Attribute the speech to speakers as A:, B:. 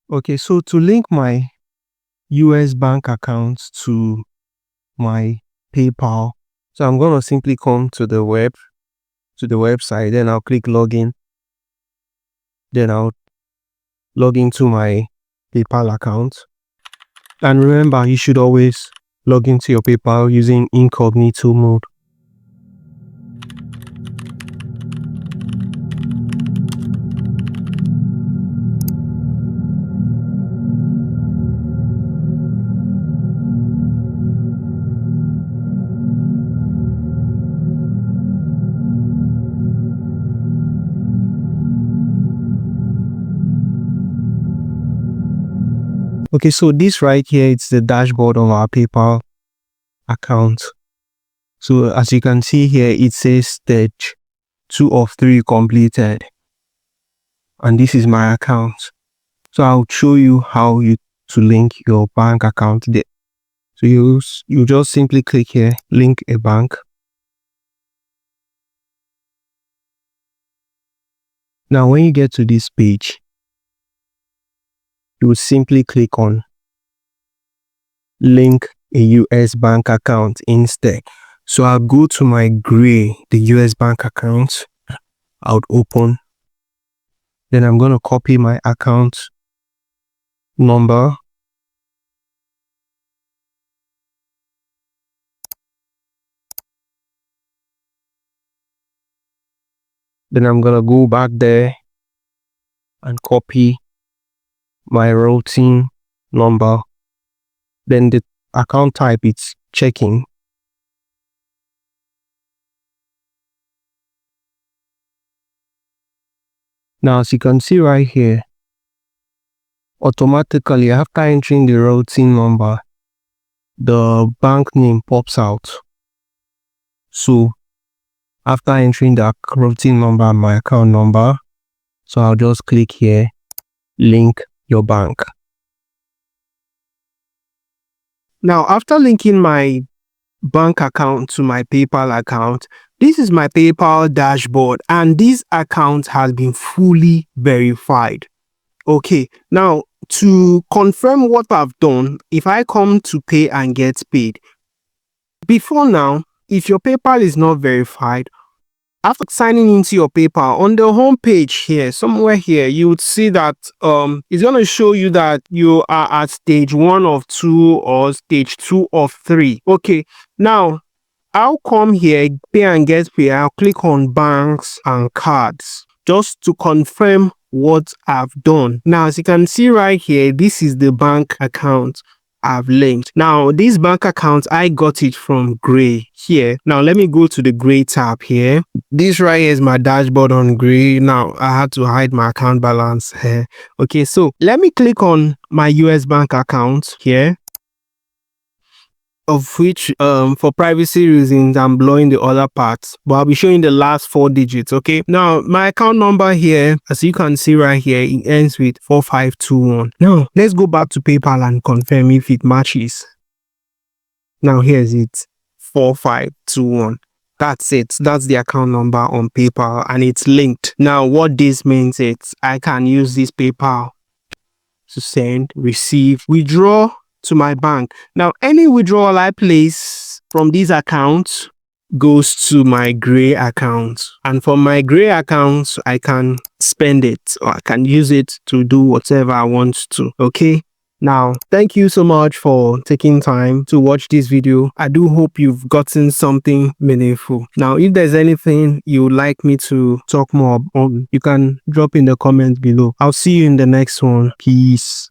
A: Okay, so to link my US bank account to my PayPal, so I'm gonna simply come to the website, then I'll click login. Then I'll log into my PayPal account. And remember, you should always log into your PayPal using incognito mode. Okay, so this right here, it's the dashboard of our PayPal account. So as you can see here, it says stage 2 of 3 completed. And this is my account. So I'll show you how to link your bank account there. So you just simply click here, link a bank. Now when you get to this page, you will simply click on link a US bank account instead. So I'll go to my Gray, the US bank account. I'll open. Then I'm going to copy my account number. Then I'm going to go back there and copy my routing number. Then the account type, it's checking. Now, as you can see right here, automatically after entering the routing number, the bank name pops out. So after entering the routing number and my account number, so I'll just click here, link your bank. Now, after linking my bank account to my PayPal account, this is my PayPal dashboard, and this account has been fully verified. Okay, now to confirm what I've done, if I come to pay and get paid, before now, if your PayPal is not verified, after signing into your PayPal, on the home page here, somewhere here, you would see that it's going to show you that you are at stage 1 of 2 or stage 2 of 3. Okay, now I'll come here, pay and get paid. I'll click on banks and cards just to confirm what I've done. Now, as you can see right here, this is the bank account I've linked. Now, this bank account, I got it from Gray here. Now, let me go to the Gray tab here. This right here is my dashboard on Gray. Now, I had to hide my account balance here. Okay, so let me click on my US bank account here, of which for privacy reasons I'm blurring the other parts, but I'll be showing the last 4 digits. Okay, now my account number here, as you can see right here, it ends with 4521. Now let's go back to PayPal and confirm if it matches. Now here's it, 4521. That's it. That's the account number on PayPal and it's linked. Now what this means is I can use this PayPal to send, receive, withdraw to my bank. Now any withdrawal I place from this account goes to my Gray account, and from my Gray account I can spend it or I can use it to do whatever I want to. Okay, now thank you so much for taking time to watch this video. I do hope you've gotten something meaningful. Now if there's anything you would like me to talk more on, you can drop in the comments below. I'll see you in the next one. Peace.